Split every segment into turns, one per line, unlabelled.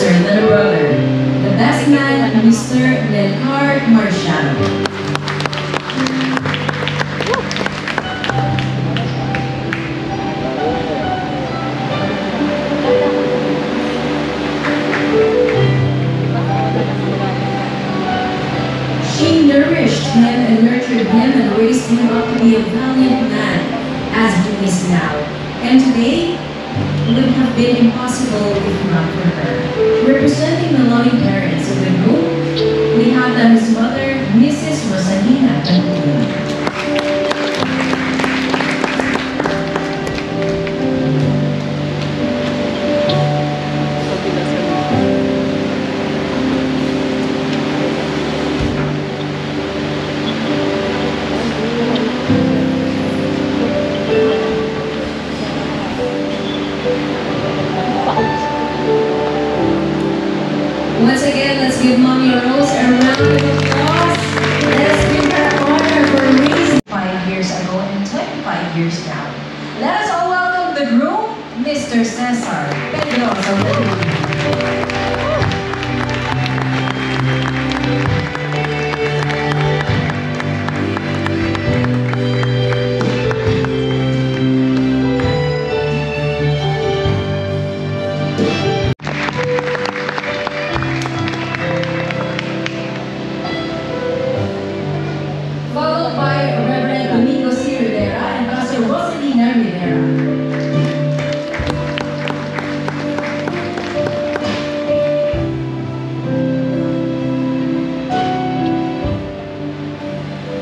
closer than a brother. The best man, Mr. Leonard Marciano. She nourished him and nurtured him and raised him up to be a valiant man as he is now. And today would have been impossible if not for her. Representing the loving parents of the group, we have his mother, Mrs. Rosalina Cantillo. Once again, let's give Mommy Rose a round of applause. Let's give her honor for raising 5 years ago and 25 years now. Let us all welcome the groom, Mr. Cesar Pedrosa. Followed by Reverend Domingo C. Rivera and Pastor Rosalina Rivera.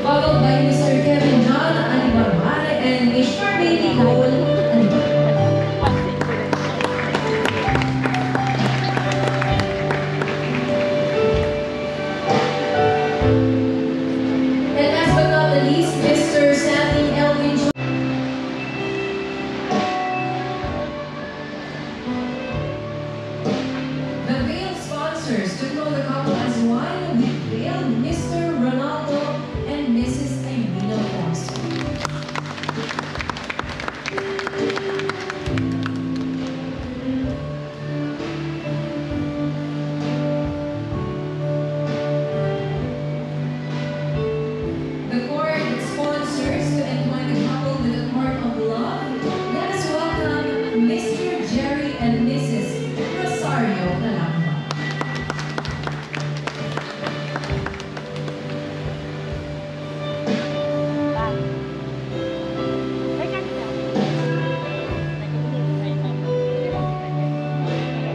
Followed by Mr. Kevin John Alibarbare and Miss Charmaine Nicole Alibarbare. And last but not the least, Mr. Sandy Elvin. The veiled sponsors to know the couple as one with veil, Mr. Ronaldo and Mrs. Irina Foster. The court sponsors to entwine the couple with a cord of love. Let us welcome Mr. Jerry and Mrs. Rosario Calamba.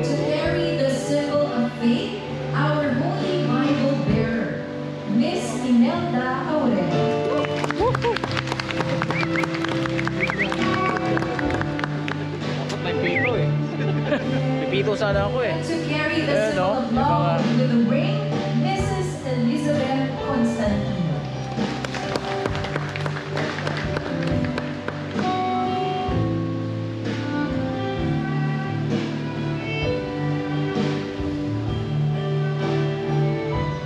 To carry the symbol of faith, our Holy Bible bearer, Miss Imelda Aurelio.
May pito eh. May pito sana ako eh.
To carry the
Ayan,
symbol
no?
of love with the ring, Mrs. Elizabeth Constantino.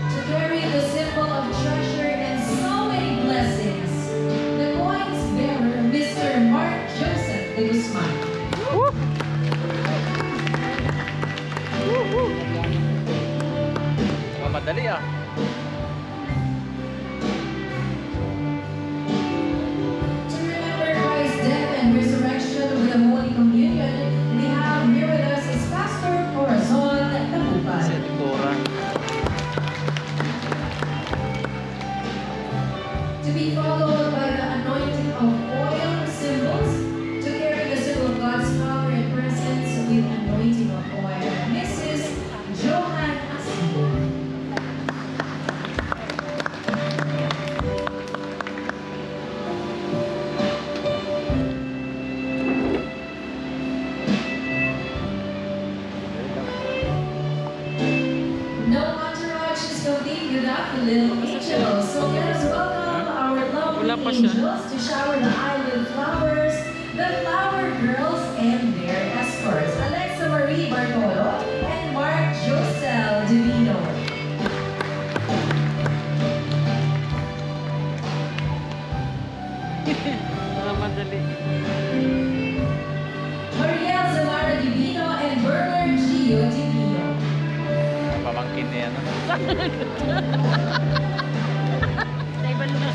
To carry the symbol of treasure and so many blessings, the coin's bearer, Mr. Mark Joseph de Guzman.
Mamadali ah.
To remember Christ's death and resurrection with the Holy Communion, we have here with us is Pastor Corazon Tabupan.
Sedikora.
To be followed by the anointing of oil symbols, to carry the symbol of God's power and presence with anointing of oil, Mrs. Johan Asibo. No entourage is complete without the little angels. So let us welcome our lovely
Wala pa siya.
angels to shower the aisle with flowers, the flower girls and their escorts, Alexa Marie Bartolo and Mark Josel Divino.
Mamadali.
Mariel Zamara Divino and Bernard Gio Divino.
akin na yan.
Sa ibang lugar.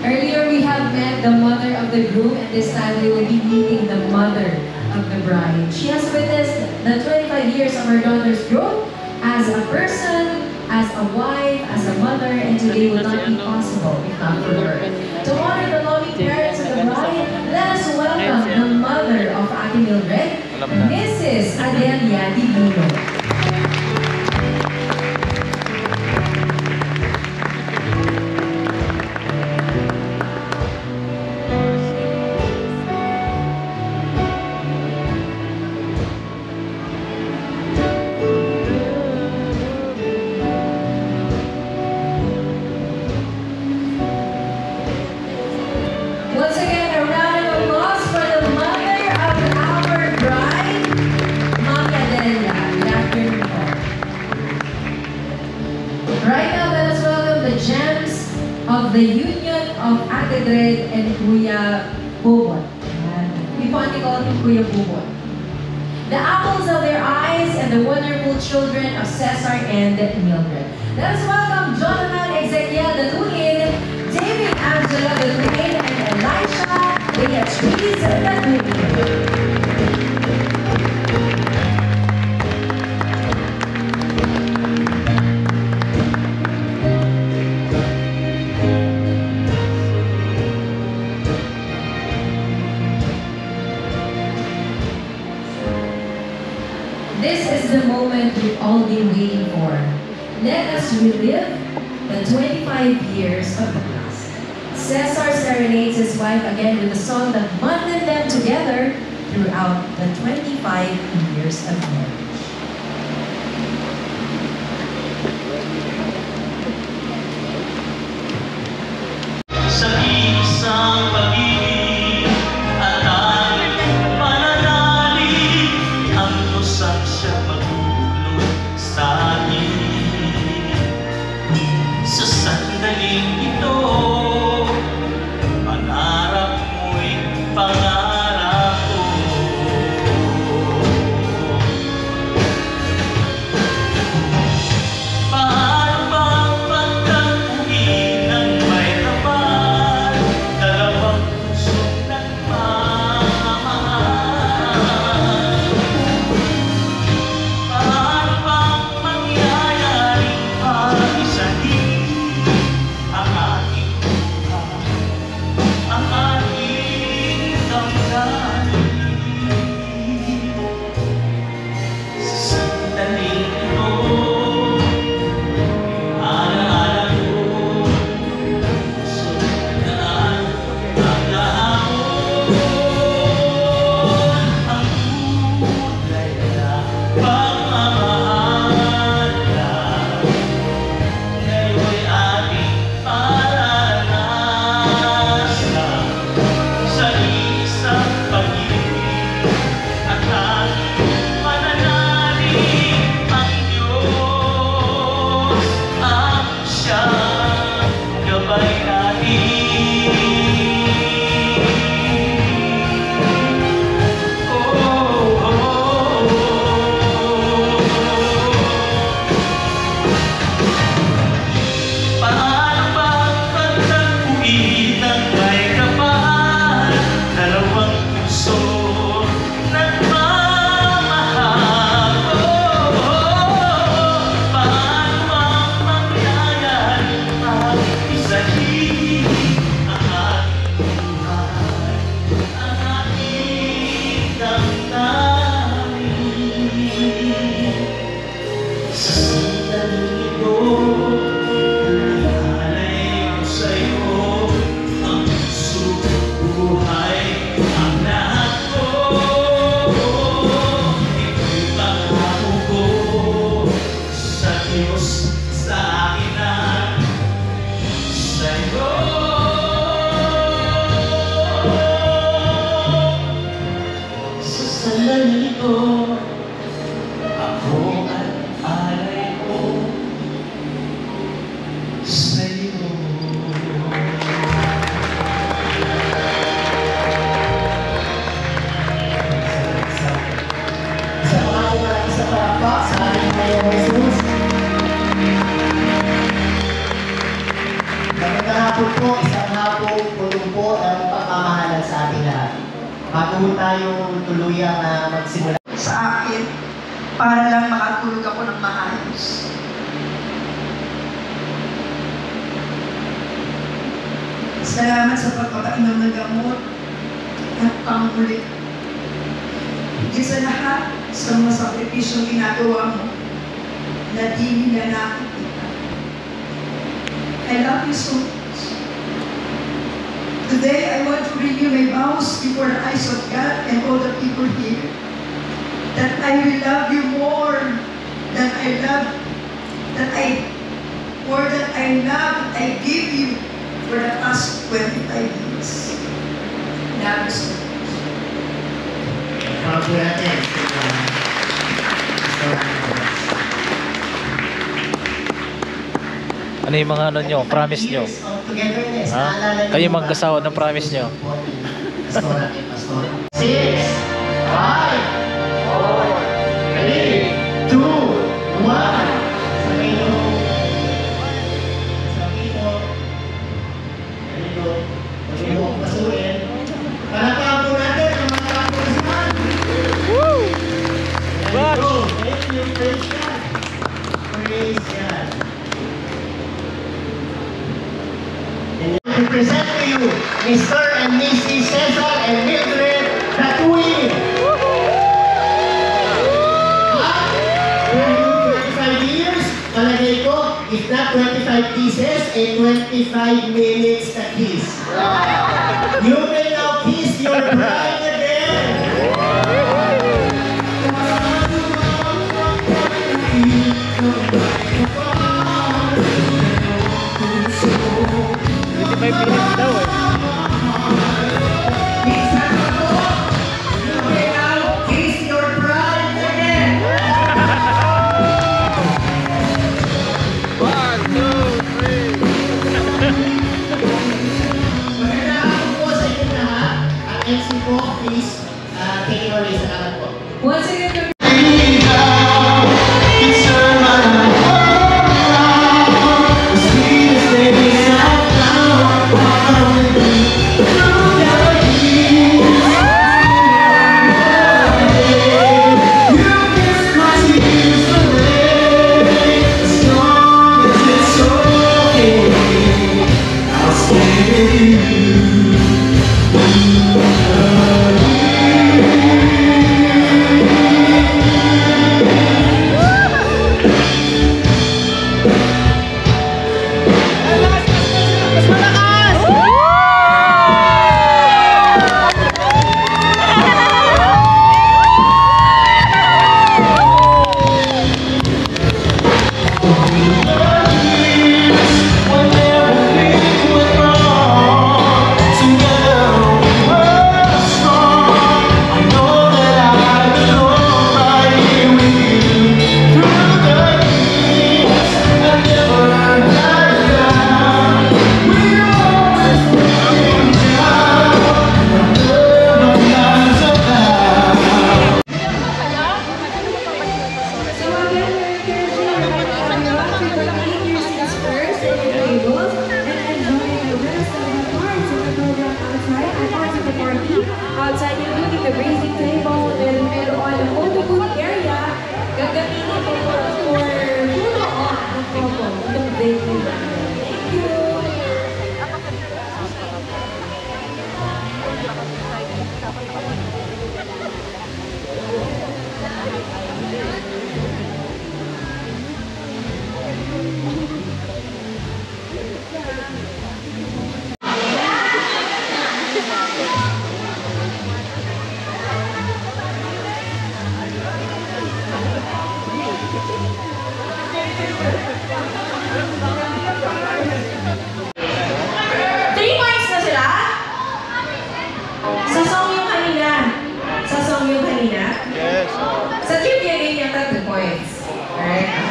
Earlier, we have met the mother of the groom, and this time we will be meeting the mother of the bride. She has witnessed the 25 years of her daughter's growth as a person, as a wife, as a mother, and today would not be possible if not for her. To honor the loving parents of the bride, let us welcome the mother of Ate Mildred, Mrs. Adelia Dibulo. Once again, a round of applause for the mother of our bride, Mami Adelia. Good afternoon po. Right now, let us welcome the gems of the union of Ate Dred and Kuya Bubot. We fondly call him Kuya Bubot. The apples of their eyes and the wonderful children of Cesar and Mildred. Let us welcome Jonathan Ezekiel Datuin, David Angela Datuin, and Elisha Beatriz Datuin. This is the moment we've all been waiting for. Let us relive the 25 years of the past. Cesar serenades his wife again with a song that bonded them together throughout the 25 years of marriage.
Sa isang pag-ibig at aming pananalig, ang kusang siya magulong sa akin. Sa sandaling ito, pangarap mo'y pangarap ko. Paano bang pagtagpuin ng may tapat, dalawang pusong nagmamahal? Paano bang mangyayaring pag-isahin ang ating buhay, ang ating damdamin?
ating lahat. Bago tayo tuluyang magsimula.
Sa akin, para lang makatulog ako ng maayos. Salamat sa pagpapainom ng gamot at pangulit. Higit sa lahat, sa mga sakripisyong ginagawa mo, na di nila nakikita. I love you so much. Today, I want to renew my vows before the eyes of God and all the people here, that I will love you more than I love, more than I give you for the past 25 years. Love you so much.
Proud po natin.
Ano yung mga ano nyo, promise nyo? Ha? Kayo mag-asawa ng promise nyo.
6, 5, 4, 3, 2, 1. Sabay nyo. Sabay nyo. Ganito. Huwag nyo kong pasuin. Palapaan po natin ang mga kapulisan. Woo! Thank you. Praise God. Praise God. To present to you Mr. and Mrs. Cesar and Mildred Tatuin. At 25 years, palagay ko, if not 25 kisses, 25 minutes na kiss. You may now kiss your bride again.
May minutes daw eh.
Kiss your bride again.
1, 2, 3.
Magandang po sa inyo lahat. Ang MC po, please, take it away sa kanan po.
Once again, outside, including the raising table, then meron ang photo booth area, gagamitin mo for photo op ng photo ng venue natin. Thank you!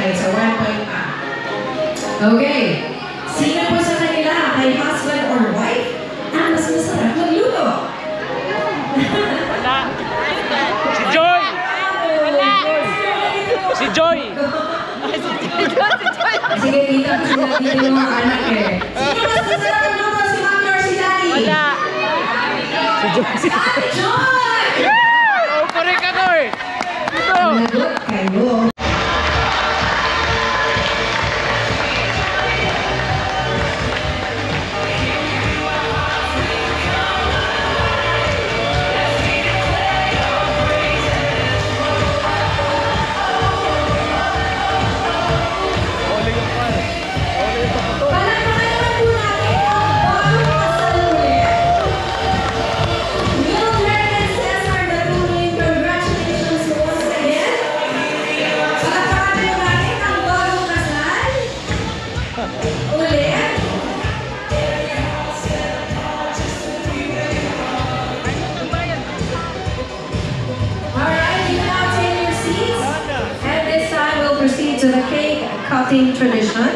Okay, so 1 point pa. Okay. Sino po sa kanila ay husband or wife ang mas masarap magluto?
Wala. Si Joy! Wala. Si Joy!
Sige, tita, kasi natin yung mga anak eh. Sino mas masarap magluto, si mommy or si daddy?
Wala.
Si Joy.
Joy!
Oh, correct ako eh. Ito.
Nagot kayo.
Oli yung pan. Oli yung pakuto.
Palakpakan naman po natin ang bagong kasal ulit. Mildred and Cesar Datunin, congratulations once again. Palakpakan naman natin ang bagong kasal. Ulit. Alright, you now take your seats. And this time we'll proceed to the cake cutting tradition.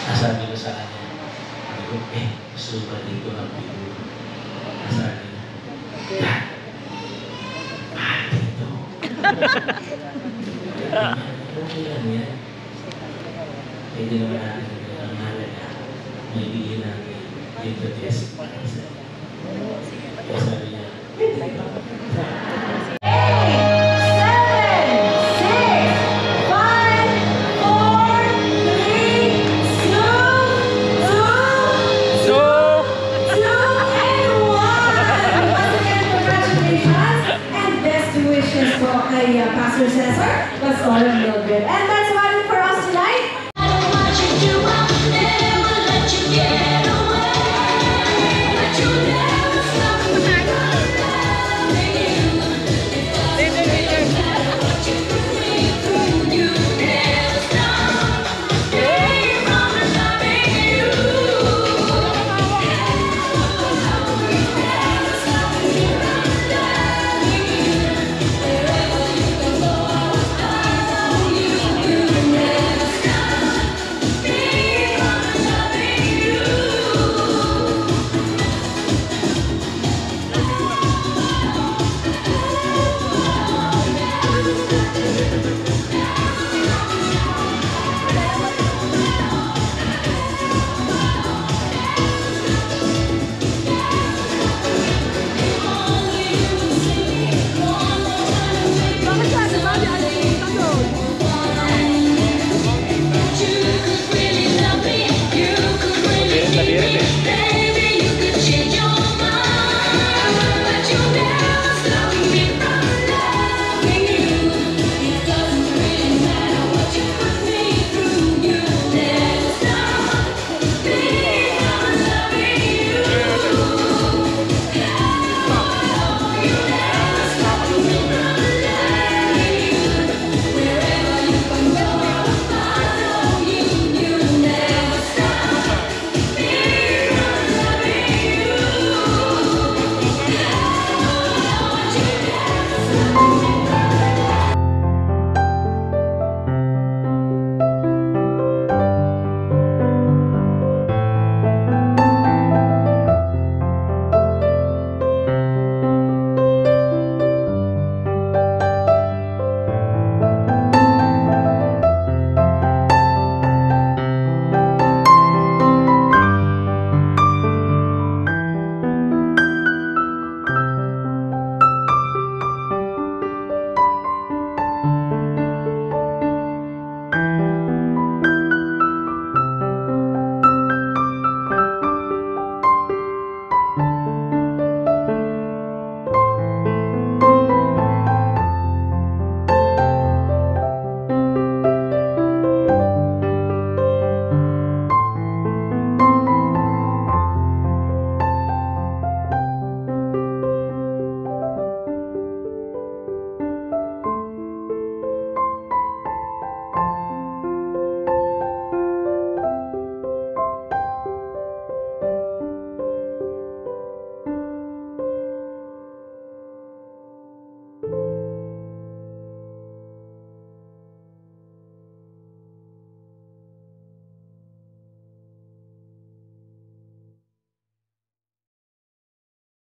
Nasabi ko sa kanya, sabi ko, gusto ba dito ang pigo? Nasabi niya, Dad, mahal dito. Okay lang yan. Pwede naman natin ang mahalaga. May bigyan natin yung test para sa kaya sabi niya, pwede ba?
8, 7, 6, 5, 4, 3, 2, 2,
So,
2, and 1! Once again, congratulations and best wishes po kay Pastor Cesar, Pastor Mildred. And that's why for